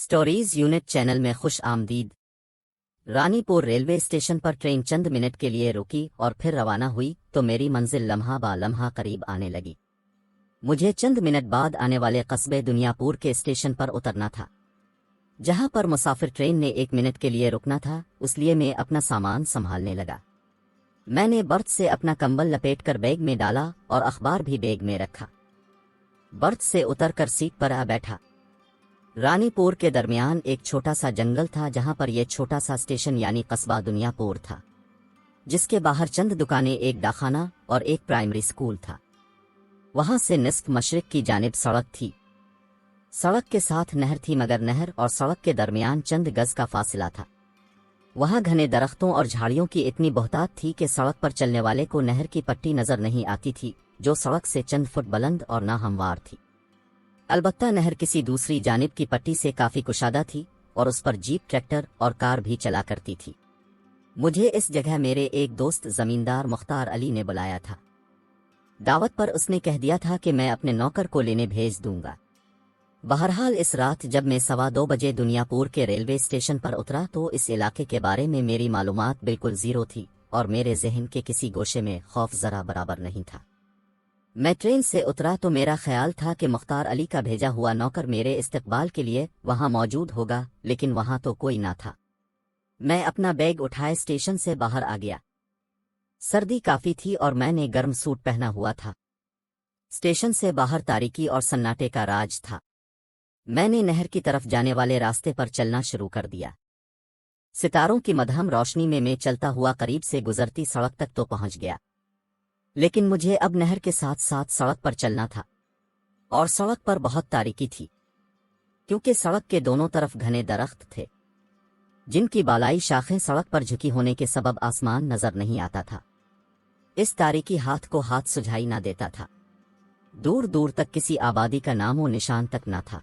Stories unit channel में खुश आमदीद। रानीपुर रेलवे स्टेशन पर ट्रेन चंद मिनट के लिए रुकी और फिर रवाना हुई तो मेरी मंजिल लम्हा बा लम्हा करीब आने लगी। मुझे चंद मिनट बाद आने वाले कस्बे दुनियापुर के स्टेशन पर उतरना था, जहां पर मुसाफिर ट्रेन ने 1 मिनट के लिए रुकना था, इसलिए मैं अपना सामान संभालने लगा। मैंने बर्थ से अपना कंबल लपेटकर बैग में डाला और अखबार भी बैग में रखा। बर्थ से उतरकर सीट पर आ बैठा। रानीपुर के दरमियान एक छोटा सा जंगल था, जहां पर यह छोटा सा स्टेशन यानी कस्बा दुनियापुर था, जिसके बाहर चंद दुकानें, एक डाकखाना और एक प्राइमरी स्कूल था। वहां से निस्फ मशरिक की जानिब सड़क थी। सड़क के साथ नहर थी, मगर नहर और सड़क के दरमियान चंद गज का फासला था। वहां घने दरख्तों और झाड़ियों की इतनी बहुतात थी कि सड़क पर चलने वाले को नहर की पट्टी नजर नहीं आती थी, जो सड़क से चंद फुट बुलंद और नाहमवार थी। अलबत्ता नहर किसी दूसरी जानिब की पट्टी से काफी कुशादा थी और उस पर जीप, ट्रैक्टर और कार भी चला करती थी। मुझे इस जगह मेरे एक दोस्त जमींदार मुख्तार अली ने बुलाया था। दावत पर उसने कह दिया था कि मैं अपने नौकर को लेने भेज दूंगा। बहरहाल इस रात जब मैं 2:15 बजे दुनियापुर के रेलवे स्टेशन पर उतरा तो इस इलाके के बारे में मेरी मालूमात बिल्कुल जीरो थी और मेरे जहन के किसी गोशे में खौफ जरा बराबर नहीं था। मैं ट्रेन से उतरा तो मेरा ख्याल था कि मुख्तार अली का भेजा हुआ नौकर मेरे इस्तकबाल के लिए वहां मौजूद होगा, लेकिन वहां तो कोई ना था। मैं अपना बैग उठाए स्टेशन से बाहर आ गया। सर्दी काफी थी और मैंने गर्म सूट पहना हुआ था। स्टेशन से बाहर तारीकी और सन्नाटे का राज था। मैंने नहर की तरफ जाने वाले रास्ते पर चलना शुरू कर दिया। सितारों की मध्यम रोशनी में मैं चलता हुआ करीब से गुजरती सड़क तक तो पहुंच गया, लेकिन मुझे अब नहर के साथ साथ सड़क पर चलना था और सड़क पर बहुत तारीकी थी, क्योंकि सड़क के दोनों तरफ घने दरख्त थे, जिनकी बालाई शाखें सड़क पर झुकी होने के सबब आसमान नजर नहीं आता था। इस तारीकी हाथ को हाथ सुझाई ना देता था। दूर दूर तक किसी आबादी का नामो निशान तक ना था।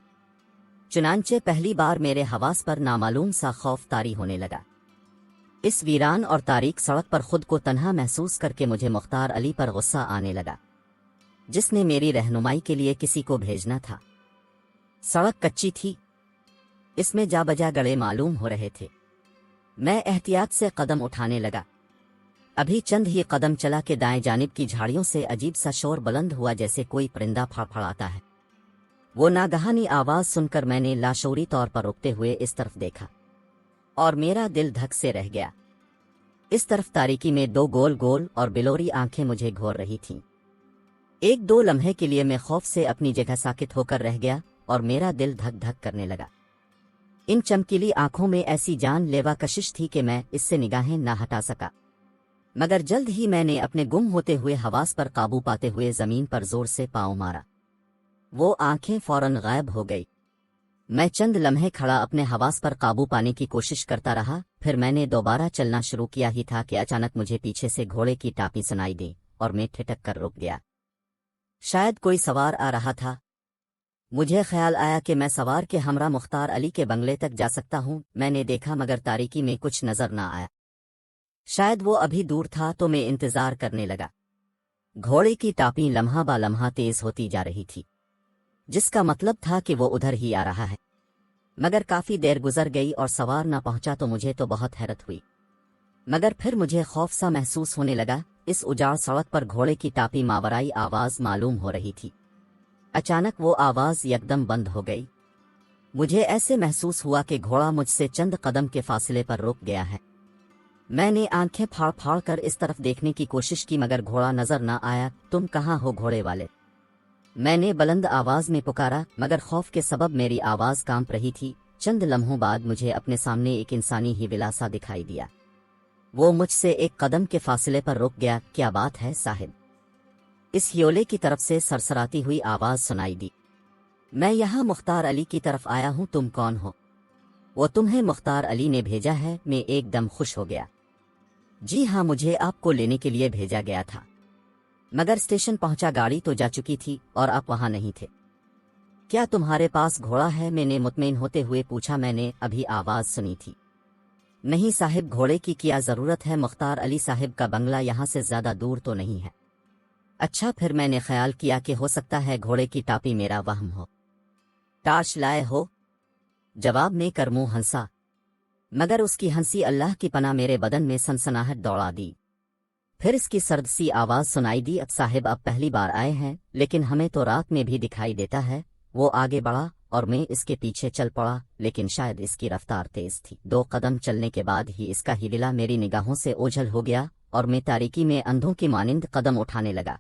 चुनांचे पहली बार मेरे हवास पर नामालूम सा खौफ तारी होने लगा। इस वीरान और तारीक सड़क पर खुद को तन्हा महसूस करके मुझे मुख्तार अली पर गुस्सा आने लगा, जिसने मेरी रहनुमाई के लिए किसी को भेजना था। सड़क कच्ची थी, इसमें जा बजा गड़े मालूम हो रहे थे। मैं एहतियात से कदम उठाने लगा। अभी चंद ही कदम चला कि दाएं जानिब की झाड़ियों से अजीब सा शोर बुलंद हुआ, जैसे कोई परिंदा फड़फड़ाता है। वो नागहानी आवाज सुनकर मैंने लाशौरी तौर पर रुकते हुए इस तरफ देखा और मेरा दिल धक से रह गया। इस तरफ तारीकी में 2 गोल गोल और बिलोरी आंखें मुझे घोर रही थीं। 1-2 लम्हे के लिए मैं खौफ से अपनी जगह साकित होकर रह गया और मेरा दिल धक धक करने लगा। इन चमकीली आंखों में ऐसी जानलेवा कशिश थी कि मैं इससे निगाहें ना हटा सका, मगर जल्द ही मैंने अपने गुम होते हुए हवास पर काबू पाते हुए जमीन पर जोर से पाँव मारा। वो आंखें फौरन गायब हो गई। मैं चंद लम्हे खड़ा अपने हवास पर काबू पाने की कोशिश करता रहा। फिर मैंने दोबारा चलना शुरू किया ही था कि अचानक मुझे पीछे से घोड़े की टापी सुनाई दी और मैं ठिठक कर रुक गया। शायद कोई सवार आ रहा था। मुझे ख्याल आया कि मैं सवार के हमरा मुख्तार अली के बंगले तक जा सकता हूं। मैंने देखा, मगर तारीकी में कुछ नजर ना आया। शायद वो अभी दूर था, तो मैं इंतजार करने लगा। घोड़े की टापी लम्हा बा लम्हा तेज होती जा रही थी, जिसका मतलब था कि वो उधर ही आ रहा है। मगर काफी देर गुजर गई और सवार ना पहुंचा तो मुझे तो बहुत हैरत हुई, मगर फिर मुझे खौफ सा महसूस होने लगा। इस उजाड़ सड़क पर घोड़े की टापी मावराई आवाज मालूम हो रही थी। अचानक वो आवाज यकदम बंद हो गई। मुझे ऐसे महसूस हुआ कि घोड़ा मुझसे चंद कदम के फासले पर रुक गया है। मैंने आंखें फाड़ फाड़ कर इस तरफ देखने की कोशिश की, मगर घोड़ा नजर ना आया। तुम कहाँ हो घोड़े वाले? मैंने बुलंद आवाज में पुकारा, मगर खौफ के सबब मेरी आवाज कांप रही थी। चंद लम्हों बाद मुझे अपने सामने एक इंसानी ही विलासा दिखाई दिया। वो मुझसे 1 कदम के फासले पर रुक गया। क्या बात है साहिब? इस ह्योले की तरफ से सरसराती हुई आवाज सुनाई दी। मैं यहाँ मुख्तार अली की तरफ आया हूँ। तुम कौन हो? वो तुम्हें मुख्तार अली ने भेजा है। मैं एकदम खुश हो गया। जी हाँ, मुझे आपको लेने के लिए भेजा गया था, मगर स्टेशन पहुंचा गाड़ी तो जा चुकी थी और आप वहां नहीं थे। क्या तुम्हारे पास घोड़ा है? मैंने मुतमईन होते हुए पूछा। मैंने अभी आवाज सुनी थी। नहीं साहिब, घोड़े की क्या जरूरत है? मुख्तार अली साहिब का बंगला यहाँ से ज्यादा दूर तो नहीं है। अच्छा, फिर मैंने ख्याल किया कि हो सकता है घोड़े की टापी मेरा वहम हो। टार्च लाए हो? जवाब में करमू हंसा, मगर उसकी हंसी अल्लाह की पनाह मेरे बदन में सनसनाहट दौड़ा दी। फिर इसकी सर्द सी आवाज़ सुनाई दी, अब साहिब आप पहली बार आए हैं, लेकिन हमें तो रात में भी दिखाई देता है। वो आगे बढ़ा और मैं इसके पीछे चल पड़ा, लेकिन शायद इसकी रफ्तार तेज थी। 2 कदम चलने के बाद ही इसका हिविला मेरी निगाहों से ओझल हो गया और मैं तारीकी में अंधों की मानिंद कदम उठाने लगा।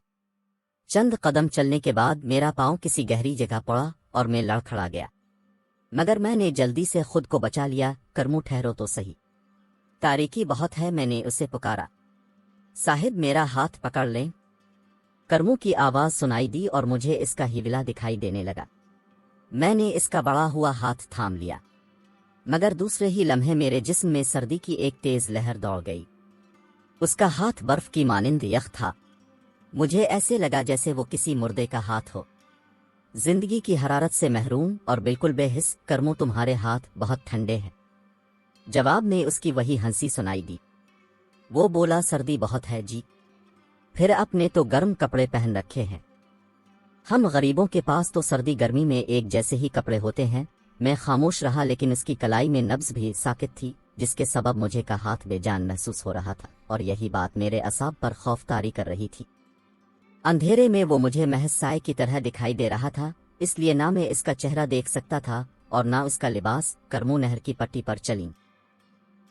चंद कदम चलने के बाद मेरा पाँव किसी गहरी जगह पड़ा और मैं लड़खड़ा गया, मगर मैंने जल्दी से खुद को बचा लिया। करमू ठहरो तो सही, तारीकी बहुत है, मैंने उसे पुकारा। साहिब मेरा हाथ पकड़ लें। करमू की आवाज़ सुनाई दी और मुझे इसका हिविला दिखाई देने लगा। मैंने इसका बड़ा हुआ हाथ थाम लिया, मगर दूसरे ही लम्हे मेरे जिस्म में सर्दी की एक तेज लहर दौड़ गई। उसका हाथ बर्फ की मानिंद यख था। मुझे ऐसे लगा जैसे वो किसी मुर्दे का हाथ हो, जिंदगी की हरारत से महरूम और बिल्कुल बेहिस। करमू तुम्हारे हाथ बहुत ठंडे हैं। जवाब में उसकी वही हंसी सुनाई दी। वो बोला सर्दी बहुत है जी, फिर अपने तो गर्म कपड़े पहन रखे हैं। हम गरीबों के पास तो सर्दी गर्मी में एक जैसे ही कपड़े होते हैं। मैं खामोश रहा, लेकिन उसकी कलाई में नब्ज भी साकित थी, जिसके सबब मुझे का हाथ बेजान महसूस हो रहा था और यही बात मेरे असाब पर खौफ तारी कर रही थी। अंधेरे में वो मुझे महज साए की तरह दिखाई दे रहा था, इसलिए ना मैं इसका चेहरा देख सकता था और ना उसका लिबास। करमू नहर की पट्टी पर चली,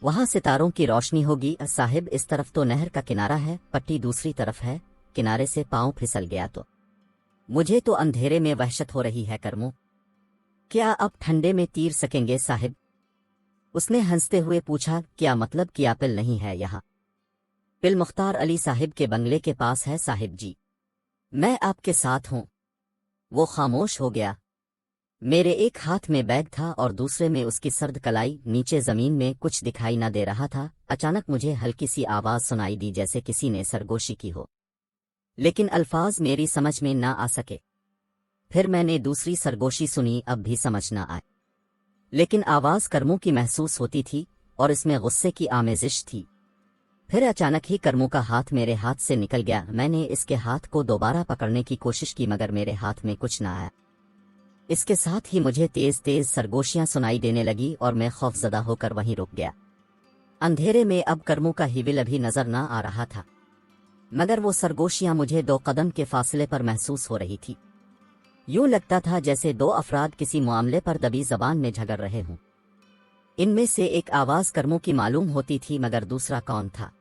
वहां सितारों की रोशनी होगी। साहिब इस तरफ तो नहर का किनारा है, पट्टी दूसरी तरफ है, किनारे से पांव फिसल गया तो मुझे तो अंधेरे में वहशत हो रही है। करमू क्या अब ठंडे में तीर सकेंगे साहिब? उसने हंसते हुए पूछा। क्या मतलब कि पिल नहीं है यहाँ? पिल मुख्तार अली साहिब के बंगले के पास है साहिब जी, मैं आपके साथ हूं। वो खामोश हो गया। मेरे एक हाथ में बैग था और दूसरे में उसकी सर्द कलाई। नीचे जमीन में कुछ दिखाई न दे रहा था। अचानक मुझे हल्की सी आवाज सुनाई दी, जैसे किसी ने सरगोशी की हो, लेकिन अल्फाज मेरी समझ में ना आ सके। फिर मैंने दूसरी सरगोशी सुनी, अब भी समझ ना आए, लेकिन आवाज करमू की महसूस होती थी और इसमें गुस्से की आमेजिश थी। फिर अचानक ही करमू का हाथ मेरे हाथ से निकल गया। मैंने इसके हाथ को दोबारा पकड़ने की कोशिश की, मगर मेरे हाथ में कुछ ना आया। इसके साथ ही मुझे तेज तेज सरगोशियां सुनाई देने लगी और मैं खौफजदा होकर वहीं रुक गया। अंधेरे में अब करमू का हिविल अभी नजर ना आ रहा था, मगर वो सरगोशियां मुझे 2 कदम के फासले पर महसूस हो रही थी। यूं लगता था जैसे 2 अफराद किसी मामले पर दबी जबान में झगड़ रहे हों। इनमें से एक आवाज करमू की मालूम होती थी, मगर दूसरा कौन था?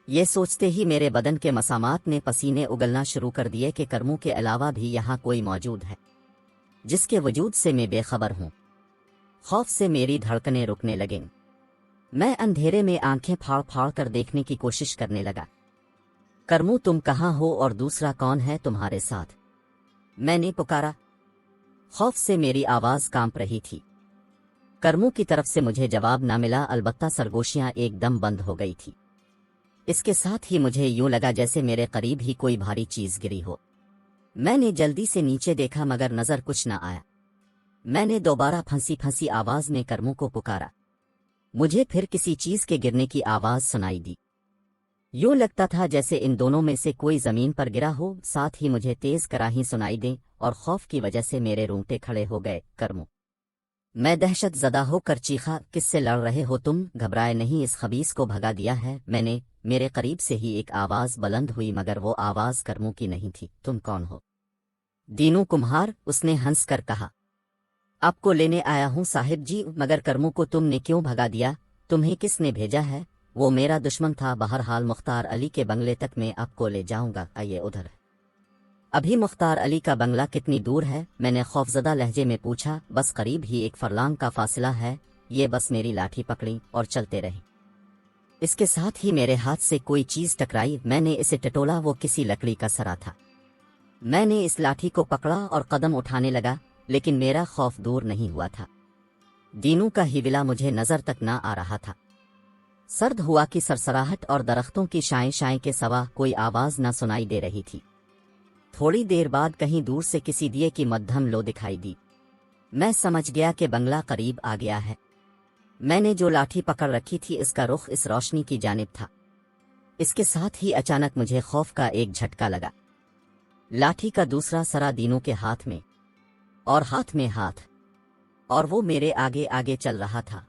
ये सोचते ही मेरे बदन के मसामात ने पसीने उगलना शुरू कर दिए कि करमू के अलावा भी यहाँ कोई मौजूद है, जिसके वजूद से मैं बेखबर हूँ। खौफ से मेरी धड़कनें रुकने लगीं। मैं अंधेरे में आंखें फाड़ फाड़ कर देखने की कोशिश करने लगा। करमू तुम कहाँ हो और दूसरा कौन है तुम्हारे साथ? मैंने पुकारा। खौफ से मेरी आवाज कांप रही थी। करमू की तरफ से मुझे जवाब ना मिला, अलबत्ता सरगोशियां एकदम बंद हो गई थी। इसके साथ ही मुझे यूं लगा जैसे मेरे करीब ही कोई भारी चीज गिरी हो। मैंने जल्दी से नीचे देखा, मगर नजर कुछ न आया। मैंने दोबारा फंसी फंसी आवाज में करमू को पुकारा। मुझे फिर किसी चीज के गिरने की आवाज सुनाई दी। यूं लगता था जैसे इन दोनों में से कोई जमीन पर गिरा हो। साथ ही मुझे तेज कराही सुनाई दे और खौफ की वजह से मेरे रोंगटे खड़े हो गए। करमू, मैं दहशत ज़दा होकर चीखा, किससे लड़ रहे हो तुम? घबराए नहीं, इस खबीस को भगा दिया है मैंने। मेरे करीब से ही एक आवाज बुलंद हुई, मगर वो आवाज करमू की नहीं थी। तुम कौन हो? दीनू कुम्हार, उसने हंस कर कहा। आपको लेने आया हूँ साहिब जी, मगर करमू को तुमने क्यों भगा दिया? तुम्हें किसने भेजा है? वो मेरा दुश्मन था। बहरहाल मुख्तार अली के बंगले तक मैं आपको ले जाऊंगा, आइए उधर। अभी मुख्तार अली का बंगला कितनी दूर है? मैंने खौफजदा लहजे में पूछा। बस करीब ही 1 फरलांग का फासला है। ये बस मेरी लाठी पकड़ी और चलते रही। इसके साथ ही मेरे हाथ से कोई चीज टकराई। मैंने इसे टटोला, वो किसी लकड़ी का सरा था। मैंने इस लाठी को पकड़ा और कदम उठाने लगा, लेकिन मेरा खौफ दूर नहीं हुआ था। दीनू का हिविला मुझे नजर तक ना आ रहा था। सर्द हुआ की सरसराहट और दरख्तों की शाएं शाएं के सवा कोई आवाज न सुनाई दे रही थी। थोड़ी देर बाद कहीं दूर से किसी दिए की मध्यम लो दिखाई दी। मैं समझ गया कि बंगला करीब आ गया है। मैंने जो लाठी पकड़ रखी थी, इसका रुख इस रोशनी की जानिब था। इसके साथ ही अचानक मुझे खौफ का एक झटका लगा। लाठी का दूसरा सरा दीनू के हाथ में, और हाथ में हाथ। और वो मेरे आगे आगे चल रहा था,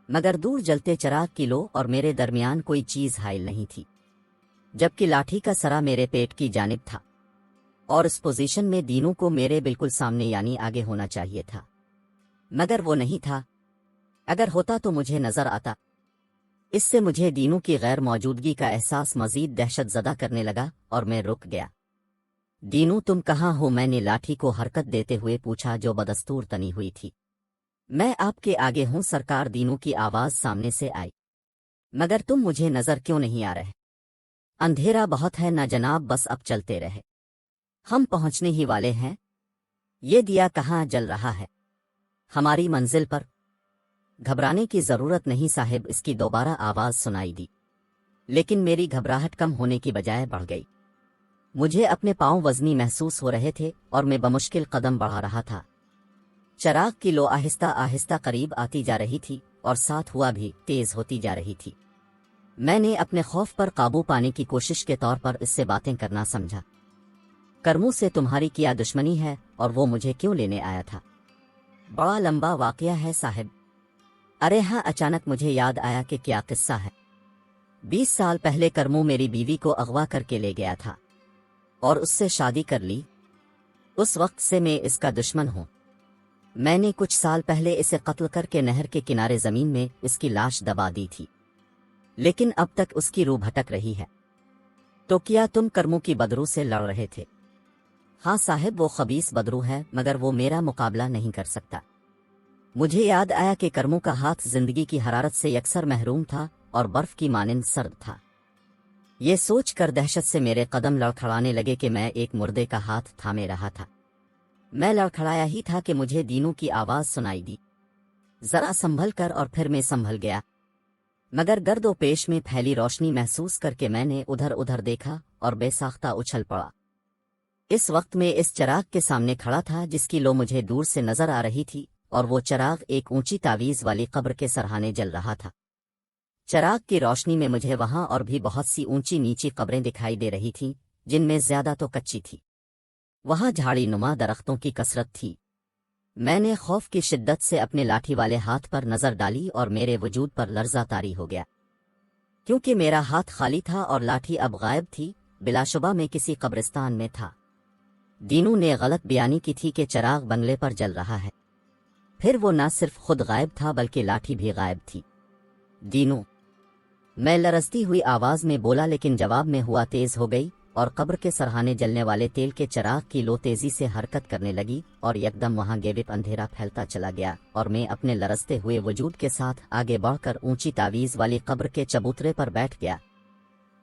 मगर दूर जलते चिराग की लो और मेरे दरमियान कोई चीज हाइल नहीं थी, जबकि लाठी का सरा मेरे पेट की जानिब था और इस पोजीशन में दीनू को मेरे बिल्कुल सामने यानी आगे होना चाहिए था, मगर वो नहीं था। अगर होता तो मुझे नजर आता। इससे मुझे दीनू की गैर मौजूदगी का एहसास मजीद दहशतज़दा करने लगा और मैं रुक गया। दीनू तुम कहाँ हो? मैंने लाठी को हरकत देते हुए पूछा, जो बदस्तूर तनी हुई थी। मैं आपके आगे हूं सरकार, दीनू की आवाज सामने से आई। मगर तुम मुझे नजर क्यों नहीं आ रहे? अंधेरा बहुत है ना जनाब, बस अब चलते रहे, हम पहुंचने ही वाले हैं। ये दिया कहाँ जल रहा है? हमारी मंजिल पर। घबराने की जरूरत नहीं साहिब, इसकी दोबारा आवाज सुनाई दी, लेकिन मेरी घबराहट कम होने की बजाय बढ़ गई। मुझे अपने पांव वजनी महसूस हो रहे थे और मैं बमुश्किल कदम बढ़ा रहा था। चिराग की लो आहिस्ता आहिस्ता करीब आती जा रही थी और साथ हुआ भी तेज होती जा रही थी। मैंने अपने खौफ पर काबू पाने की कोशिश के तौर पर इससे बातें करना समझा। करमू से तुम्हारी क्या दुश्मनी है और वो मुझे क्यों लेने आया था? बड़ा लंबा वाकया है साहिब। अरे हाँ, अचानक मुझे याद आया कि क्या किस्सा है। 20 साल पहले करमू मेरी बीवी को अगवा करके ले गया था और उससे शादी कर ली। उस वक्त से मैं इसका दुश्मन हूं। मैंने कुछ साल पहले इसे कत्ल करके नहर के किनारे जमीन में इसकी लाश दबा दी थी, लेकिन अब तक उसकी रूह भटक रही है। तो क्या तुम करमू की बदरू से लड़ रहे थे? हाँ साहिब, वो खबीस बदरू है, मगर वो मेरा मुकाबला नहीं कर सकता। मुझे याद आया कि करमू का हाथ जिंदगी की हरारत से यकसर महरूम था और बर्फ की मानिंद सर्द था। ये सोच कर दहशत से मेरे कदम लड़खड़ाने लगे कि मैं एक मुर्दे का हाथ थामे रहा था। मैं लड़खड़ाया ही था कि मुझे दीनू की आवाज सुनाई दी। जरा संभल कर, और फिर मैं संभल गया, मगर गर्दो पेश में फैली रोशनी महसूस करके मैंने उधर उधर देखा और बेसाख्ता उछल पड़ा। इस वक्त मैं इस चिराग के सामने खड़ा था जिसकी लो मुझे दूर से नजर आ रही थी, और वो चिराग एक ऊंची तावीज वाली कब्र के सरहाने जल रहा था। चिराग की रोशनी में मुझे वहां और भी बहुत सी ऊंची नीची कब्रें दिखाई दे रही थीं, जिनमें ज्यादा तो कच्ची थी। वहां झाड़ी नुमा दरख्तों की कसरत थी। मैंने खौफ की शिद्दत से अपने लाठी वाले हाथ पर नजर डाली और मेरे वजूद पर लर्जा तारी हो गया, क्योंकि मेरा हाथ खाली था और लाठी अब गायब थी। बिलाशुबा में किसी कब्रिस्तान में था। दीनू ने गलत बयानी की थी कि चिराग बंगले पर जल रहा है। फिर वो न सिर्फ खुद गायब था बल्कि लाठी भी गायब थी। दीनू, मैं लरजती हुई आवाज में बोला, लेकिन जवाब में हुआ तेज हो गई और कब्र के सरहाने जलने वाले तेल के चिराग की लो तेजी से हरकत करने लगी और यकदम वहां गेबिप अंधेरा फैलता चला गया और मैं अपने लरजते हुए वजूद के साथ आगे बढ़कर ऊंची तावीज वाली कब्र के चबूतरे पर बैठ गया।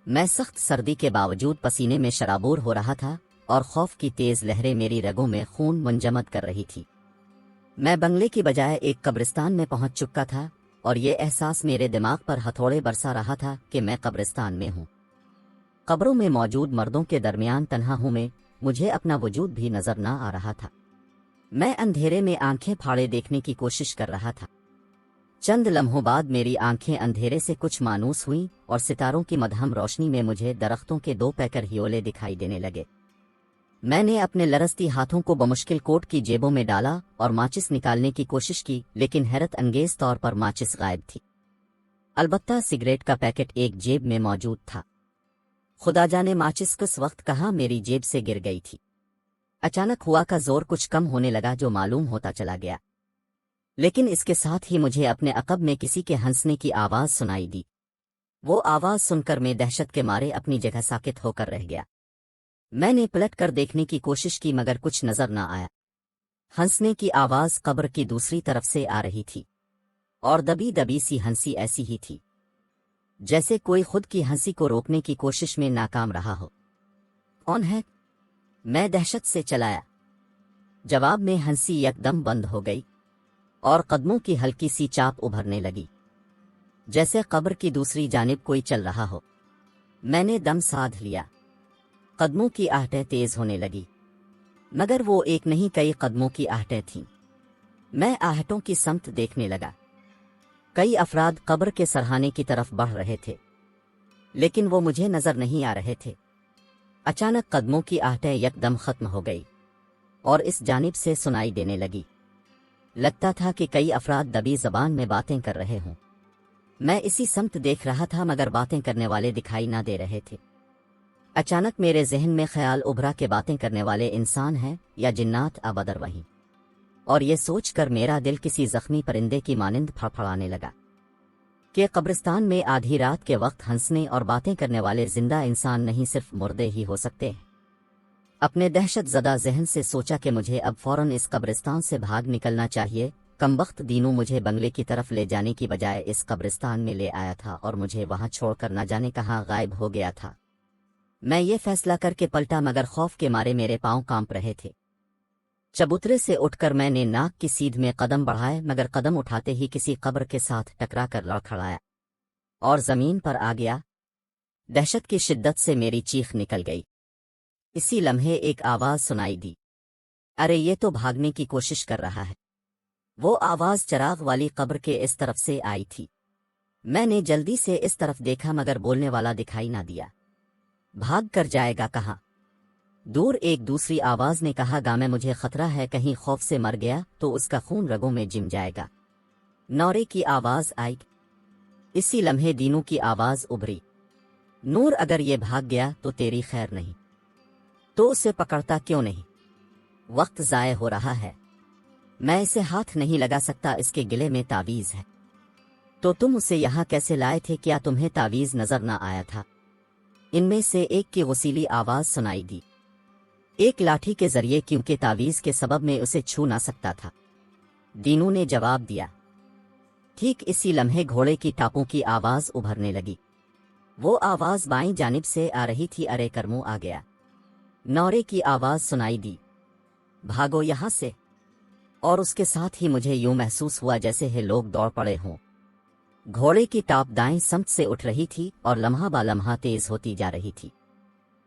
मैं सख्त सर्दी के बावजूद पसीने में शराबूर हो रहा था और खौफ की तेज लहरें मेरी रगों में खून मुंजमद कर रही थी। मैं बंगले की बजाय एक कब्रिस्तान में पहुंच चुका था और ये एहसास मेरे दिमाग पर हथौड़े बरसा रहा था कि मैं कब्रिस्तान में हूं। कब्रों में मौजूद मर्दों के दरमियान तन्हा हूं मैं, मुझे अपना वजूद भी नजर न आ रहा था। मैं अंधेरे में आंखें फाड़े देखने की कोशिश कर रहा था। चंद लम्हों बाद मेरी आंखें अंधेरे से कुछ मानूस हुईं और सितारों की मधहम रोशनी में मुझे दरख्तों के 2 पैकर हियोले दिखाई देने लगे। मैंने अपने लरजती हाथों को बमुश्किल कोट की जेबों में डाला और माचिस निकालने की कोशिश की, लेकिन हैरत अंगेज तौर पर माचिस गायब थी। अलबत्ता सिगरेट का पैकेट एक जेब में मौजूद था। खुदा जाने माचिस किस वक्त कहाँ मेरी जेब से गिर गई थी। अचानक हुआ का जोर कुछ कम होने लगा, जो मालूम होता चला गया, लेकिन इसके साथ ही मुझे अपने अकब में किसी के हंसने की आवाज सुनाई दी। वो आवाज सुनकर मैं दहशत के मारे अपनी जगह साकित होकर रह गया। मैंने पलट कर देखने की कोशिश की, मगर कुछ नजर न आया। हंसने की आवाज कब्र की दूसरी तरफ से आ रही थी और दबी दबी सी हंसी ऐसी ही थी जैसे कोई खुद की हंसी को रोकने की कोशिश में नाकाम रहा हो। कौन है? मैं दहशत से चलाया। जवाब में हंसी यकदम बंद हो गई और कदमों की हल्की सी चाप उभरने लगी, जैसे कब्र की दूसरी जानिब कोई चल रहा हो। मैंने दम साध लिया। कदमों की आहटें तेज होने लगी, मगर वो एक नहीं कई कदमों की आहटें थीं। मैं आहटों की समत देखने लगा। कई अफराद कब्र के सरहाने की तरफ बढ़ रहे थे, लेकिन वो मुझे नजर नहीं आ रहे थे। अचानक कदमों की आहटें यकदम खत्म हो गई और इस जानिब से सुनाई देने लगी, लगता था कि कई अफराद दबी जबान में बातें कर रहे हों। मैं इसी समत देख रहा था मगर बातें करने वाले दिखाई ना दे रहे थे। अचानक मेरे जहन में ख्याल उभरा कि बातें करने वाले इंसान हैं या जिन्नात अबदर वहीं, और ये सोचकर मेरा दिल किसी जख्मी परिंदे की मानिंद फड़फड़ाने लगा कि कब्रिस्तान में आधी रात के वक्त हंसने और बातें करने वाले जिंदा इंसान नहीं सिर्फ मुर्दे ही हो सकते हैं। अपने दहशत ज़दा जहन से सोचा कि मुझे अब फौरन इस कब्रिस्तान से भाग निकलना चाहिए। कमबख्त दीनू मुझे बंगले की तरफ ले जाने की बजाय इस कब्रिस्तान में ले आया था और मुझे वहां छोड़कर न जाने कहाँ गायब हो गया था। मैं ये फैसला करके पलटा मगर खौफ के मारे मेरे पांव कांप रहे थे। चबूतरे से उठकर मैंने नाक की सीध में कदम बढ़ाए मगर कदम उठाते ही किसी कब्र के साथ टकराकर लड़खड़ाया और जमीन पर आ गया। दहशत की शिद्दत से मेरी चीख निकल गई। इसी लम्हे एक आवाज सुनाई दी, अरे ये तो भागने की कोशिश कर रहा है। वो आवाज चराग वाली कब्र के इस तरफ से आई थी। मैंने जल्दी से इस तरफ देखा मगर बोलने वाला दिखाई ना दिया। भाग कर जाएगा कहाँ? दूर एक दूसरी आवाज ने कहा, गामे मुझे खतरा है, कहीं खौफ से मर गया तो उसका खून रगों में जिम जाएगा। नौरे की आवाज आई। इसी लम्हे दीनू की आवाज उभरी, नूर अगर ये भाग गया तो तेरी खैर नहीं, तो उसे पकड़ता क्यों नहीं? वक्त जाये हो रहा है, मैं इसे हाथ नहीं लगा सकता, इसके गिले में तावीज है। तो तुम उसे यहाँ कैसे लाए थे? क्या तुम्हें तावीज नजर न आया था? इनमें से एक की गुसीली आवाज सुनाई दी, एक लाठी के जरिए, क्योंकि तावीज के सबब में उसे छू ना सकता था। दीनू ने जवाब दिया। ठीक इसी लम्हे घोड़े की टापों की आवाज उभरने लगी। वो आवाज बाईं जानिब से आ रही थी। अरे करमू आ गया। नौरे की आवाज सुनाई दी, भागो यहां से। और उसके साथ ही मुझे यूं महसूस हुआ जैसे है लोग दौड़ पड़े हों। घोड़े की टाप दाएं समत से उठ रही थी और लम्हा बा लम्हा तेज होती जा रही थी,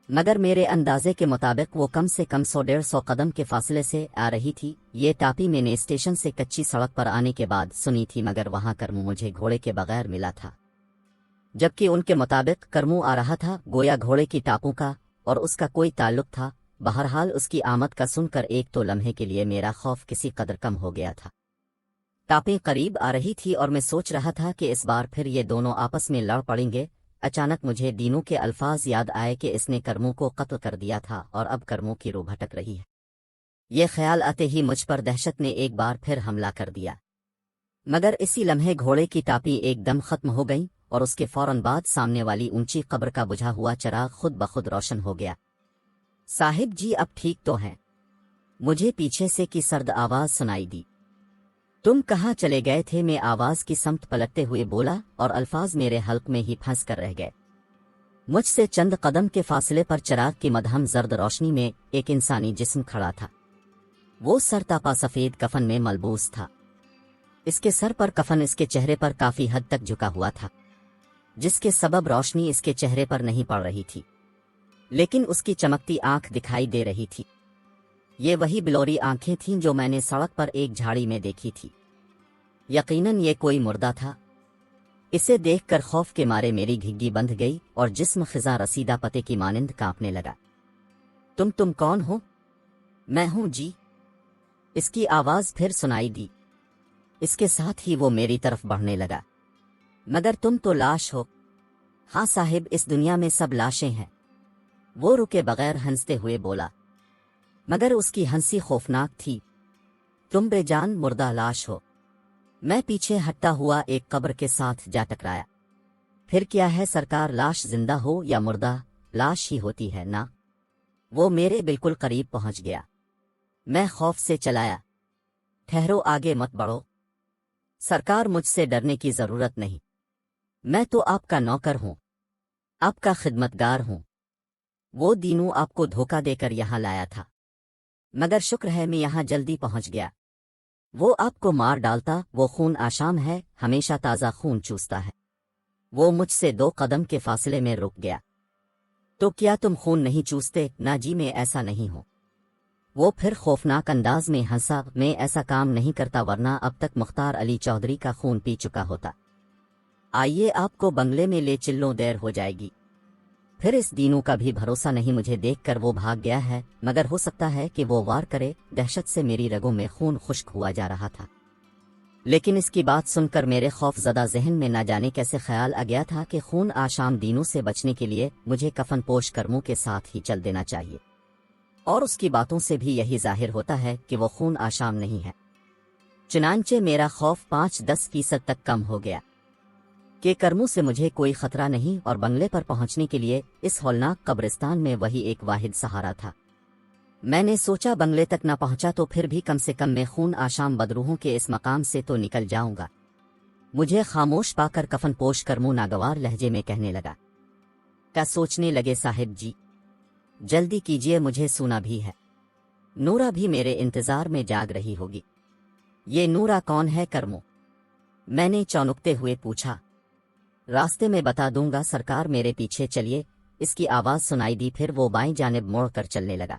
मगर मेरे अंदाजे के मुताबिक वो कम से कम 100-150 कदम के फासले से आ रही थी। ये टापी मैंने स्टेशन से कच्ची सड़क पर आने के बाद सुनी थी, मगर वहां करमू मुझे घोड़े के बगैर मिला था, जबकि उनके मुताबिक करमू आ रहा था गोया घोड़े की टापों का और उसका कोई ताल्लुक था। बहरहाल उसकी आमद का सुनकर एक तो लम्हे के लिए मेरा खौफ किसी कदर कम हो गया था। टापें करीब आ रही थी और मैं सोच रहा था कि इस बार फिर ये दोनों आपस में लड़ पड़ेंगे। अचानक मुझे दीनू के अल्फाज याद आए कि इसने करमू को कत्ल कर दिया था और अब करमू की रूह भटक रही है। ये ख्याल आते ही मुझ पर दहशत ने एक बार फिर हमला कर दिया, मगर इसी लम्हे घोड़े की टापी एकदम खत्म हो गई और उसके फौरन बाद सामने वाली ऊंची कब्र का बुझा हुआ चिराग खुद ब खुद रोशन हो गया। साहिब जी अब ठीक तो हैं? मुझे पीछे से की सर्द आवाज सुनाई दी। तुम कहाँ चले गए थे? मैं आवाज की समत पलटते हुए बोला और अल्फाज मेरे हल्क में ही फंस कर रह गए। मुझसे चंद कदम के फासले पर चिराग की मदहम जर्द रोशनी में एक इंसानी जिस्म खड़ा था। वो सरतापा सफेद कफन में मलबूस था। इसके सर पर कफन इसके चेहरे पर काफी हद तक झुका हुआ था, जिसके सबब रोशनी इसके चेहरे पर नहीं पड़ रही थी, लेकिन उसकी चमकती आंख दिखाई दे रही थी। ये वही बिलोरी आंखें थीं जो मैंने सड़क पर एक झाड़ी में देखी थी। यकीनन ये कोई मुर्दा था। इसे देखकर खौफ के मारे मेरी घिग्गी बंध गई और जिस्म खिजा रसीदा पते की मानिंद कांपने लगा। तुम कौन हो? मैं हूं जी। इसकी आवाज फिर सुनाई दी। इसके साथ ही वो मेरी तरफ बढ़ने लगा। मगर तुम तो लाश हो। हाँ साहिब, इस दुनिया में सब लाशें हैं। वो रुके बगैर हंसते हुए बोला, मगर उसकी हंसी खौफनाक थी। तुम बेजान मुर्दा लाश हो। मैं पीछे हटता हुआ एक कब्र के साथ जा टकराया। फिर क्या है सरकार, लाश जिंदा हो या मुर्दा, लाश ही होती है ना? वो मेरे बिल्कुल करीब पहुंच गया। मैं खौफ से चलाया, ठहरो, आगे मत बढ़ो। सरकार, मुझसे डरने की जरूरत नहीं। मैं तो आपका नौकर हूं, आपका खिदमतगार हूं। वो दीनू आपको धोखा देकर यहां लाया था, मगर शुक्र है मैं यहां जल्दी पहुंच गया। वो आपको मार डालता, वो खून आशाम है, हमेशा ताज़ा खून चूसता है। वो मुझसे 2 कदम के फासले में रुक गया। तो क्या तुम खून नहीं चूसते? ना जी, मैं ऐसा नहीं हूं। वो फिर खौफनाक अंदाज में हंसा। मैं ऐसा काम नहीं करता, वरना अब तक मुख्तार अली चौधरी का खून पी चुका होता। आइए, आपको बंगले में ले चिल्लो, देर हो जाएगी। फिर इस दीनू का भी भरोसा नहीं, मुझे देखकर वो भाग गया है, मगर हो सकता है कि वो वार करे। दहशत से मेरी रगों में खून खुश्क हुआ जा रहा था। لیکن اس کی بات سن کر میرے خوف زدہ ذہن میں نہ جانے کیسے خیال آ گیا تھا کہ خون آشام دینوں سے بچنے کے لیے مجھے کفن پوش کرموں کے ساتھ ہی چل دینا چاہیے، اور اس کی باتوں سے بھی یہی ظاہر ہوتا ہے کہ وہ خون آشام نہیں ہے۔ چنانچہ میرا خوف 5-10% تک کم ہو گیا کہ کرموں سے مجھے کوئی خطرہ نہیں، اور بنگلے پر پہنچنے کے لیے اس ہولناک قبرستان میں وہی ایک واحد سہارا تھا۔ میں نے سوچا بنگلے تک نہ پہنچا تو پھر بھی کم سے کم میں خون آشام بدروحوں کے اس مقام سے تو نکل جاؤں گا۔ مجھے خاموش پا کر کفن پوش کرموں ناگوار لہجے میں کہنے لگا، کیا سوچنے لگے صاحب جی؟ جلدی کیجئے، مجھے سونا بھی ہے، نورا بھی میرے انتظار میں جاگ رہی ہوگی۔ یہ نورا کون ہے کرموں؟ میں نے چونکتے ہوئے پوچھا۔ راستے میں بتا دوں گا سرکار، میرے پیچھے چلیے، اس کی آواز سنائی دی، پھر وہ بائیں جانب موڑ کر چلنے لگا۔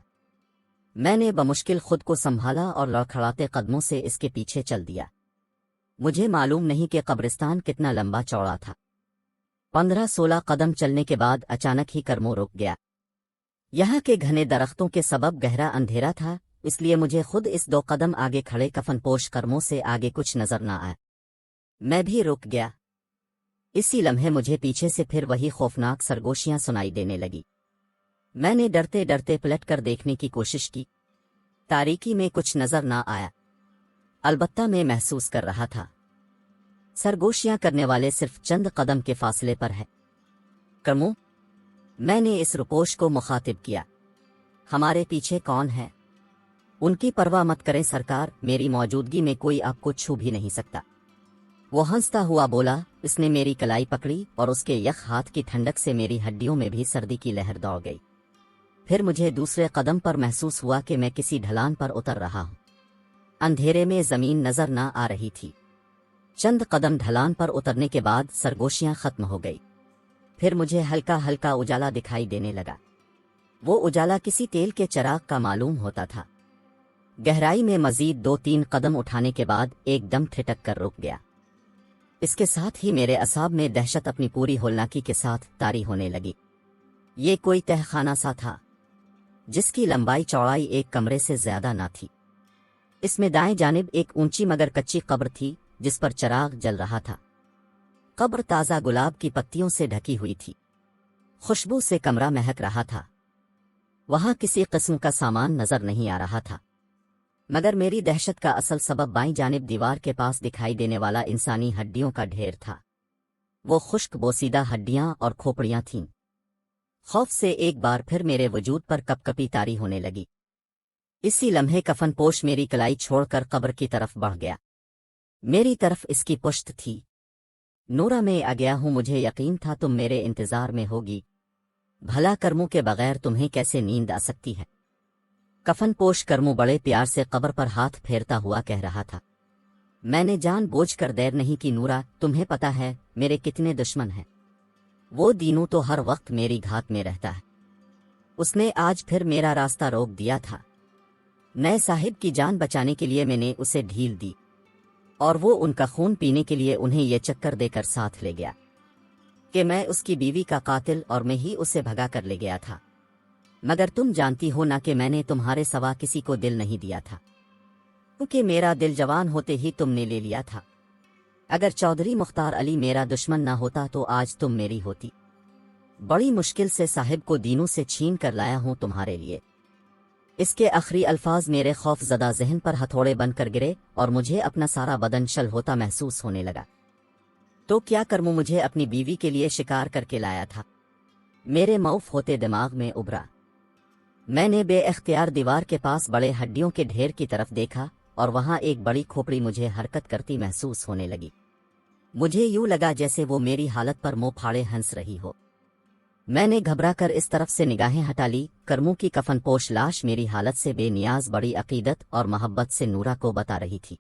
میں نے بمشکل خود کو سنبھالا اور لڑکھڑاتے قدموں سے اس کے پیچھے چل دیا۔ مجھے معلوم نہیں کہ قبرستان کتنا لمبا چوڑا تھا۔ 15-16 قدم چلنے کے بعد اچانک ہی کرموں رک گیا۔ یہاں کے گھنے درختوں کے سبب گہرا اندھیرا تھا، اس لیے مجھے خود اس 2 قدم آگے کھڑے کفن پوش کرموں سے آگے کچھ نظر نہ آیا۔ میں بھی رک گیا۔ اسی لمحے مجھے پیچھے سے پھر وہی خوفناک سرگوشیاں سنائی دینے لگی۔ میں نے ڈرتے ڈرتے پلٹ کر دیکھنے کی کوشش کی۔ تاریکی میں کچھ نظر نہ آیا، البتہ میں محسوس کر رہا تھا سرگوشیاں کرنے والے صرف چند قدم کے فاصلے پر ہے۔ کرموں، میں نے اس رپوش کو مخاطب کیا، ہمارے پیچھے کون ہے؟ ان کی پرواہ مت کریں سرکار، میری موجودگی میں کوئی آپ کو چھو بھی نہیں سکتا۔ وہ ہنستا ہوا بولا۔ اس نے میری کلائی پکڑی اور اس کے یخ ہاتھ کی ٹھنڈک سے میری ہڈیوں میں بھی سردی کی لہر دوڑ گئی۔ پھر مجھے دوسرے قدم پر محسوس ہوا کہ میں کسی ڈھلان پر اتر رہا ہوں۔ اندھیرے میں زمین نظر نہ آ رہی تھی۔ چند قدم ڈھلان پر اترنے کے بعد سرگوشیاں ختم ہو گئی۔ پھر مجھے ہلکا ہلکا اجالا دکھائی دینے لگا۔ وہ اجالا کسی تیل کے چراغ کا معلوم ہوتا تھا۔ گہرائی میں مزید 2-3 قدم اٹھانے کے بعد ایک دم ٹھٹک کر رک گیا۔ اس کے ساتھ ہی میرے اعصاب میں دہشت اپنی پوری ہولناکی کے ساتھ طاری ہونے لگی۔ یہ کوئی تہخانہ سا تھا جس کی لمبائی چوڑائی ایک کمرے سے زیادہ نہ تھی۔ اس میں دائیں جانب ایک اونچی مگر کچی قبر تھی جس پر چراغ جل رہا تھا۔ قبر تازہ گلاب کی پتیوں سے ڈھکی ہوئی تھی، خوشبو سے کمرہ مہک رہا تھا۔ وہاں کسی قسم کا سامان نظر نہیں آ رہا تھا، مگر میری دہشت کا اصل سبب بائیں جانب دیوار کے پاس دکھائی دینے والا انسانی ہڈیوں کا ڈھیر تھا۔ وہ خشک بوسیدہ ہڈیاں اور کھوپڑیاں تھیں۔ خوف سے ایک بار پھر میرے وجود پر کپ کپی طاری ہونے لگی۔ اسی لمحے کفن پوش میری کلائی چھوڑ کر قبر کی طرف بڑھ گیا۔ میری طرف اس کی پشت تھی۔ نورا، میں آ گیا ہوں، مجھے یقین تھا تم میرے انتظار میں ہوگی، بھلا کرموں کے بغیر تمہیں کیسے نیند آ سکتی ہے؟ کفن پوش کرموں بڑے پیار سے قبر پر ہاتھ پھیرتا ہوا کہہ رہا تھا۔ میں نے جان بوجھ کر دیر نہیں کی نورا، تمہیں پتا ہے میرے کتنے دشمن ہیں۔ وہ دینوں تو ہر وقت میری گھات میں رہتا ہے، اس نے آج پھر میرا راستہ روک دیا تھا۔ نئے صاحب کی جان بچانے کے لیے میں نے اسے ڈھیل دی، اور وہ ان کا خون پینے کے لیے انہیں یہ چکر دے کر ساتھ لے گیا کہ میں اس کی بیوی کا قاتل اور میں ہی اسے بھگا کر لے گیا تھا۔ مگر تم جانتی ہو نہ کہ میں نے تمہارے سوا کسی کو دل نہیں دیا تھا، کیونکہ میرا دل جوان ہوتے ہی تم نے لے لیا تھا۔ اگر چودھری مختار علی میرا دشمن نہ ہوتا تو آج تم میری ہوتی۔ بڑی مشکل سے صاحب کو دینوں سے چھین کر لایا ہوں تمہارے لیے۔ اس کے آخری الفاظ میرے خوف زدہ ذہن پر ہتھوڑے بن کر گرے اور مجھے اپنا سارا بدن شل ہوتا محسوس ہونے لگا۔ تو کیا کرموں مجھے اپنی بیوی کے لیے شکار کر کے لایا تھا؟ میرے معاف ہوتے دماغ میں ابھرا۔ میں نے بے اختیار دیوار کے پاس بڑے ہڈیوں کے ڈھیر کی طرف دیکھا اور وہاں ایک بڑی کھوپڑی مجھے حرکت کرتی محسوس ہونے لگی۔ مجھے یوں لگا جیسے وہ میری حالت پر منہ پھاڑے ہنس رہی ہو۔ میں نے گھبرا کر اس طرف سے نگاہیں ہٹا لی۔ کرموں کی کفن پوش لاش میری حالت سے بے نیاز بڑی عقیدت اور محبت سے نورا کو بتا رہی تھی،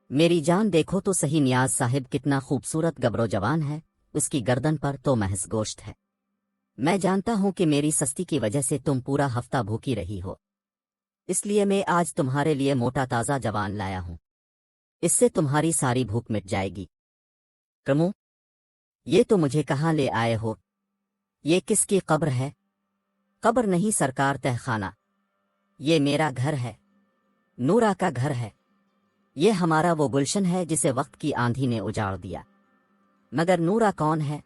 میری جان دیکھو تو صحیح، نیاز صاحب کتنا خوبصورت گبر و جوان ہے، اس کی گردن پر تو محض گوشت ہے۔ میں جانتا ہوں کہ میری سستی کی وجہ سے تم پورا ہفتہ بھوکی رہی ہو، اس لیے میں آج تمہارے لیے موٹا تازہ جوان لایا ہوں، اس سے تمہاری ساری بھوک مٹ جائے گی۔ کرموں، یہ تو مجھے کہاں لے آئے ہو؟ یہ کس کی قبر ہے؟ قبر نہیں سرکار، تہخانہ۔ یہ میرا گھر ہے، نورا کا گھر ہے۔ یہ ہمارا وہ گلشن ہے جسے وقت کی آندھی نے اجاڑ دیا، مگر نورا کون ہے؟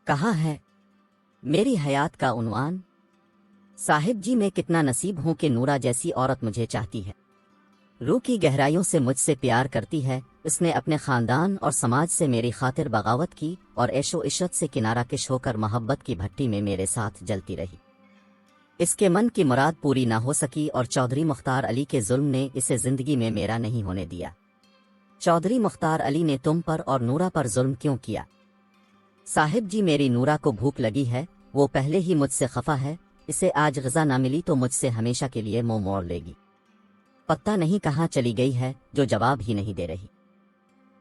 کہاں ہے میری حیات کا عنوان؟ صاحب جی، میں کتنا نصیب ہوں کہ نورا جیسی عورت مجھے چاہتی ہے، روح کی گہرائیوں سے مجھ سے پیار کرتی ہے۔ اس نے اپنے خاندان اور سماج سے میری خاطر بغاوت کی اور عیش و عشرت سے کنارہ کش ہو کر محبت کی بھٹی میں میرے ساتھ جلتی رہی۔ اس کے من کی مراد پوری نہ ہو سکی اور چودھری مختار علی کے ظلم نے اسے زندگی میں میرا نہیں ہونے دیا۔ چودھری مختار علی نے تم پر اور نورا پر ظلم کیوں کیا؟ صاحب جی، میری نورا کو بھوک لگی ہے، وہ پہلے ہی مجھ سے خفا ہے، اسے آج غذا نہ ملی تو مجھ سے ہمیشہ کے لیے منہ موڑ لے گی۔ پتہ نہیں کہاں چلی گئی ہے جو جواب ہی نہیں دے رہی۔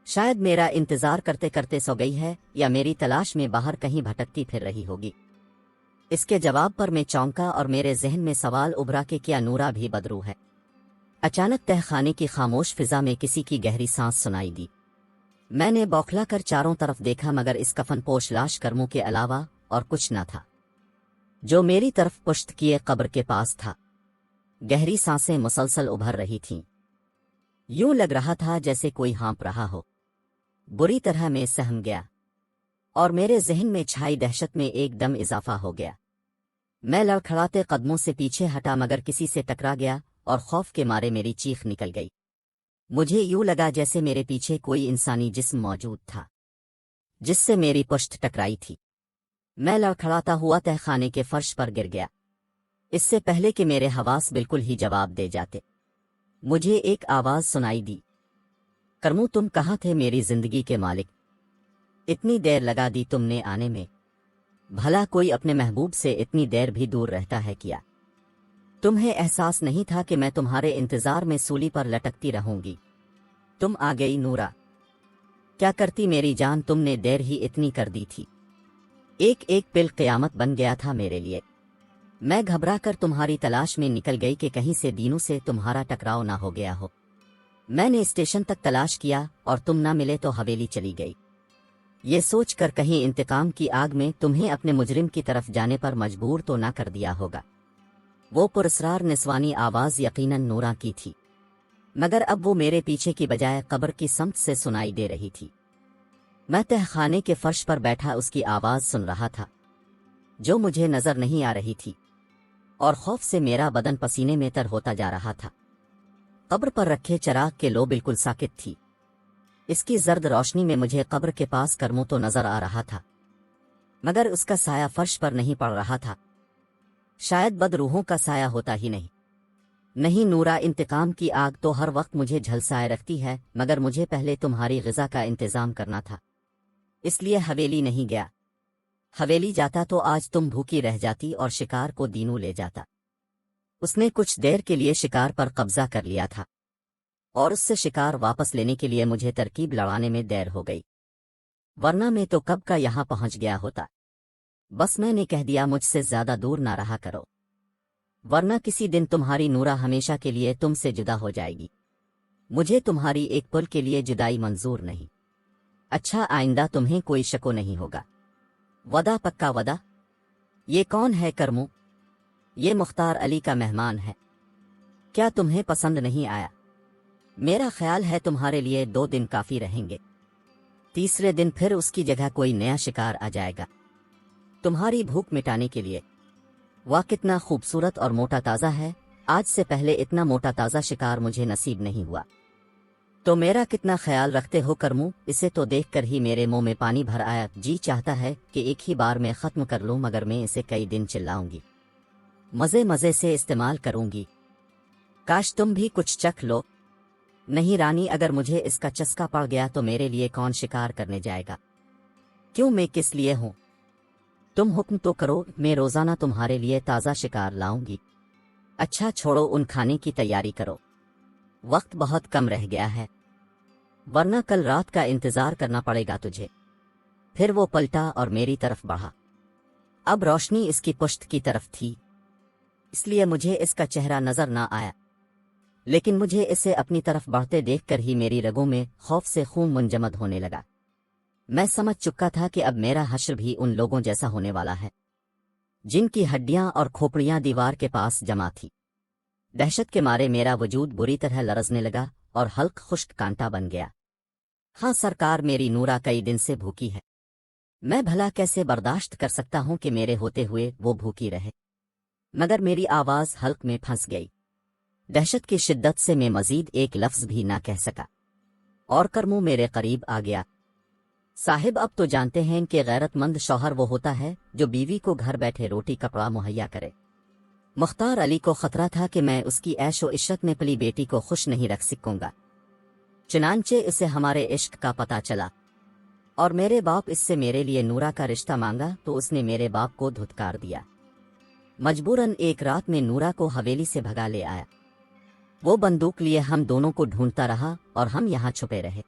شاید میرا انتظار کرتے کرتے سو گئی ہے یا میری تلاش میں باہر کہیں بھٹکتی پھر رہی ہوگی۔ اس کے جواب پر میں چونکا اور میرے ذہن میں سوال ابھرا کہ کیا نورا بھی بدرو ہے؟ اچانک تہ خانے کی خاموش فضا میں کسی کی گہری سانس سنائی دی۔ میں نے بوکھلا کر چاروں طرف دیکھا مگر اس کفن پوش لاش کرموں کے علاوہ اور کچھ نہ تھا جو میری طرف پشت کیے قبر کے پاس تھا۔ گہری سانسیں مسلسل ابھر رہی تھیں، یوں لگ رہا تھا جیسے کوئی ہانپ رہا ہو۔ بری طرح میں سہم گیا اور میرے ذہن میں چھائی دہشت میں ایک دم اضافہ ہو گیا۔ میں لڑکھڑاتے قدموں سے پیچھے ہٹا مگر کسی سے ٹکرا گیا اور خوف کے مارے میری چیخ نکل گئی۔ مجھے یوں لگا جیسے میرے پیچھے کوئی انسانی جسم موجود تھا جس سے میری پشت ٹکرائی تھی۔ میں لڑکھڑاتا ہوا تہ خانے کے فرش پر گر گیا۔ اس سے پہلے کہ میرے حواس بالکل ہی جواب دے جاتے، مجھے ایک آواز سنائی دی، کرمو تم کہاں تھے میری زندگی کے مالک؟ اتنی دیر لگا دی تم نے آنے میں، بھلا کوئی اپنے محبوب سے اتنی دیر بھی دور رہتا ہے کیا؟ تمہیں احساس نہیں تھا کہ میں تمہارے انتظار میں سولی پر لٹکتی رہوں گی؟ تم آ گئی نورا، کیا کرتی میری جان، تم نے دیر ہی اتنی کر دی تھی۔ ایک ایک پل قیامت بن گیا تھا میرے لیے۔ میں گھبرا کر تمہاری تلاش میں نکل گئی کہ کہیں سے دینوں سے تمہارا ٹکراؤ نہ ہو گیا ہو۔ میں نے اسٹیشن تک تلاش کیا اور تم نہ ملے تو حویلی چلی گئی، یہ سوچ کر کہیں انتقام کی آگ میں تمہیں اپنے مجرم کی طرف جانے پر مجبور تو نہ کر دیا ہوگا۔ وہ پراسرار نسوانی آواز یقیناً نورا کی تھی، مگر اب وہ میرے پیچھے کی بجائے قبر کی سمت سے سنائی دے رہی تھی۔ میں تہ خانے کے فرش پر بیٹھا اس کی آواز سن رہا تھا جو مجھے نظر نہیں آ رہی تھی، اور خوف سے میرا بدن پسینے میں تر ہوتا جا رہا تھا۔ قبر پر رکھے چراغ کے لو بالکل ساکت تھی، اس کی زرد روشنی میں مجھے قبر کے پاس کرموں تو نظر آ رہا تھا مگر اس کا سایہ فرش پر نہیں پڑ رہا تھا۔ شاید بد روحوں کا سایہ ہوتا ہی نہیں نورا، انتقام کی آگ تو ہر وقت مجھے جھلسائے رکھتی ہے مگر مجھے پہلے تمہاری غذا کا انتظام کرنا تھا، اس لیے حویلی نہیں گیا۔ حویلی جاتا تو آج تم بھوکی رہ جاتی اور شکار کو دینوں لے جاتا۔ اس نے کچھ دیر کے لیے شکار پر قبضہ کر لیا تھا اور اس سے شکار واپس لینے کے لیے مجھے ترکیب لڑانے میں دیر ہو گئی، ورنہ میں تو کب کا یہاں پہنچ گیا ہوتا۔ بس میں نے کہہ دیا مجھ سے زیادہ دور نہ رہا کرو، ورنہ کسی دن تمہاری نورا ہمیشہ کے لیے تم سے جدا ہو جائے گی۔ مجھے تمہاری ایک پل کے لیے جدائی منظور نہیں۔ اچھا، آئندہ تمہیں کوئی شکو نہیں ہوگا۔ وعدہ پکا وعدہ؟ یہ کون ہے کرمو؟ یہ مختار علی کا مہمان ہے، کیا تمہیں پسند نہیں آیا؟ میرا خیال ہے تمہارے لیے 2 دن کافی رہیں گے، تیسرے دن پھر اس کی جگہ کوئی نیا شکار آ جائے گا تمہاری بھوک مٹانے کے لیے۔ واہ کتنا خوبصورت اور موٹا تازہ ہے، آج سے پہلے اتنا موٹا تازہ شکار مجھے نصیب نہیں ہوا۔ تو میرا کتنا خیال رکھتے ہو کرمو، اسے تو دیکھ کر ہی میرے منہ میں پانی بھر آیا۔ جی چاہتا ہے کہ ایک ہی بار میں ختم کر لوں مگر میں اسے کئی دن چلاؤں گی، مزے مزے سے استعمال کروں گی۔ کاش تم بھی کچھ چکھ لو۔ نہیں رانی، اگر مجھے اس کا چسکا پڑ گیا تو میرے لیے کون شکار کرنے جائے گا؟ کیوں، میں کس لیے ہوں؟ تم حکم تو کرو، میں روزانہ تمہارے لیے تازہ شکار لاؤں گی۔ اچھا چھوڑو، ان کھانے کی تیاری کرو، وقت بہت کم رہ گیا ہے، ورنہ کل رات کا انتظار کرنا پڑے گا تجھے۔ پھر وہ پلٹا اور میری طرف بڑھا۔ اب روشنی اس کی پشت کی طرف تھی، اس لیے مجھے اس کا چہرہ نظر نہ آیا، لیکن مجھے اسے اپنی طرف بڑھتے دیکھ کر ہی میری رگوں میں خوف سے خون منجمد ہونے لگا۔ میں سمجھ چکا تھا کہ اب میرا حشر بھی ان لوگوں جیسا ہونے والا ہے جن کی ہڈیاں اور کھوپڑیاں دیوار کے پاس جمع تھی۔ دہشت کے مارے میرا وجود بری طرح لرزنے لگا اور حلق خشک کانٹا بن گیا۔ ہاں سرکار، میری نورا کئی دن سے بھوکی ہے۔ میں بھلا کیسے برداشت کر سکتا ہوں کہ میرے ہوتے ہوئے وہ بھوکی رہے؟ مگر میری آواز حلق میں پھنس گئی۔ دہشت کی شدت سے میں مزید ایک لفظ بھی نہ کہہ سکا، اور کرمو میرے قریب آ گیا۔ صاحب، اب تو جانتے ہیں کہ غیرت مند شوہر وہ ہوتا ہے جو بیوی کو گھر بیٹھے روٹی کپڑا مہیا کرے۔ مختار علی کو خطرہ تھا کہ میں اس کی عیش و عشرت میں پلی بیٹی کو خوش نہیں رکھ سکوں گا، چنانچہ اسے ہمارے عشق کا پتہ چلا اور میرے باپ اس سے میرے لیے نورا کا رشتہ مانگا تو اس نے میرے باپ کو دھتکار دیا۔ مجبوراً ایک رات میں نورا کو حویلی سے بھگا لے آیا۔ وہ بندوق لیے ہم دونوں کو ڈھونڈتا رہا اور ہم یہاں چھپے رہے۔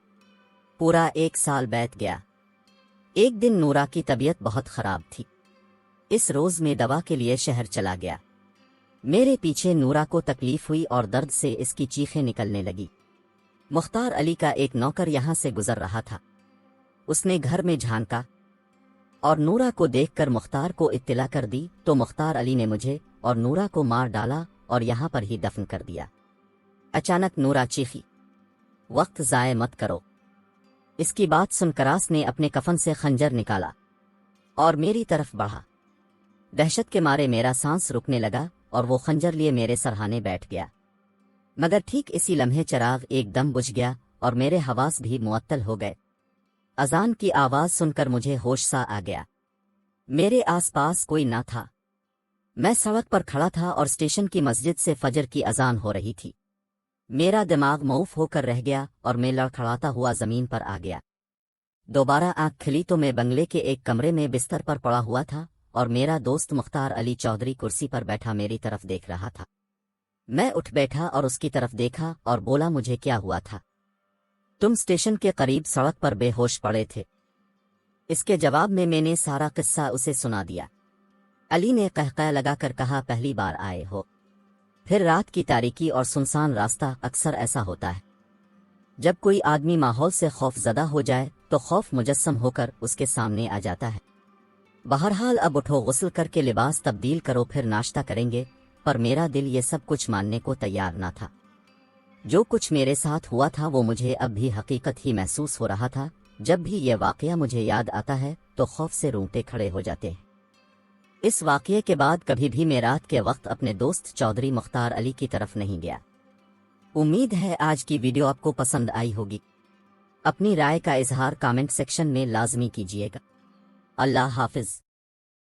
پورا 1 سال بیت گیا۔ ایک دن نورا کی طبیعت بہت خراب تھی۔ اس روز میں دوا کے لیے شہر چلا گیا۔ میرے پیچھے نورا کو تکلیف ہوئی اور درد سے اس کی چیخیں نکلنے لگی۔ مختار علی کا ایک نوکر یہاں سے گزر رہا تھا۔ اس نے گھر میں جھانکا اور نورا کو دیکھ کر مختار کو اطلاع کر دی تو مختار علی نے مجھے اور نورا کو مار ڈالا اور یہاں پر ہی دفن کر دیا۔ اچانک نورا چیخی، وقت ضائع مت کرو۔ اس کی بات سن کراس نے اپنے کفن سے خنجر نکالا اور میری طرف بڑھا۔ دہشت کے مارے میرا سانس رکنے لگا اور وہ خنجر لیے میرے سرہانے بیٹھ گیا۔ مگر ٹھیک اسی لمحے چراغ ایک دم بجھ گیا اور میرے حواس بھی معطل ہو گئے۔ اذان کی آواز سن کر مجھے ہوش سا آ گیا۔ میرے آس پاس کوئی نہ تھا۔ میں سڑک پر کھڑا تھا اور اسٹیشن کی مسجد سے فجر کی اذان ہو رہی تھی۔ میرا دماغ معوف ہو کر رہ گیا اور میں لڑکھڑاتا ہوا زمین پر آ گیا۔ دوبارہ آنکھ کھلی تو میں بنگلے کے ایک کمرے میں بستر پر پڑا ہوا تھا اور میرا دوست مختار علی چودھری کرسی پر بیٹھا میری طرف دیکھ رہا تھا۔ میں اٹھ بیٹھا اور اس کی طرف دیکھا اور بولا، مجھے کیا ہوا تھا؟ تم اسٹیشن کے قریب سڑک پر بے ہوش پڑے تھے۔ اس کے جواب میں نے سارا قصہ اسے سنا دیا۔ علی نے قہقہ لگا کر کہا، پہلی بار آئے ہو؟ پھر رات کی تاریکی اور سنسان راستہ اکثر ایسا ہوتا ہے۔ جب کوئی آدمی ماحول سے خوف زدہ ہو جائے تو خوف مجسم ہو کر اس کے سامنے آ جاتا ہے۔ بہرحال اب اٹھو، غسل کر کے لباس تبدیل کرو، پھر ناشتہ کریں گے۔ پر میرا دل یہ سب کچھ ماننے کو تیار نہ تھا۔ جو کچھ میرے ساتھ ہوا تھا وہ مجھے اب بھی حقیقت ہی محسوس ہو رہا تھا۔ جب بھی یہ واقعہ مجھے یاد آتا ہے تو خوف سے رونگٹے کھڑے ہو جاتے ہیں۔ اس واقعے کے بعد کبھی بھی میں رات کے وقت اپنے دوست چودھری مختار علی کی طرف نہیں گیا۔ امید ہے آج کی ویڈیو آپ کو پسند آئی ہوگی۔ اپنی رائے کا اظہار کامنٹ سیکشن میں لازمی کیجیے گا۔ اللہ حافظ۔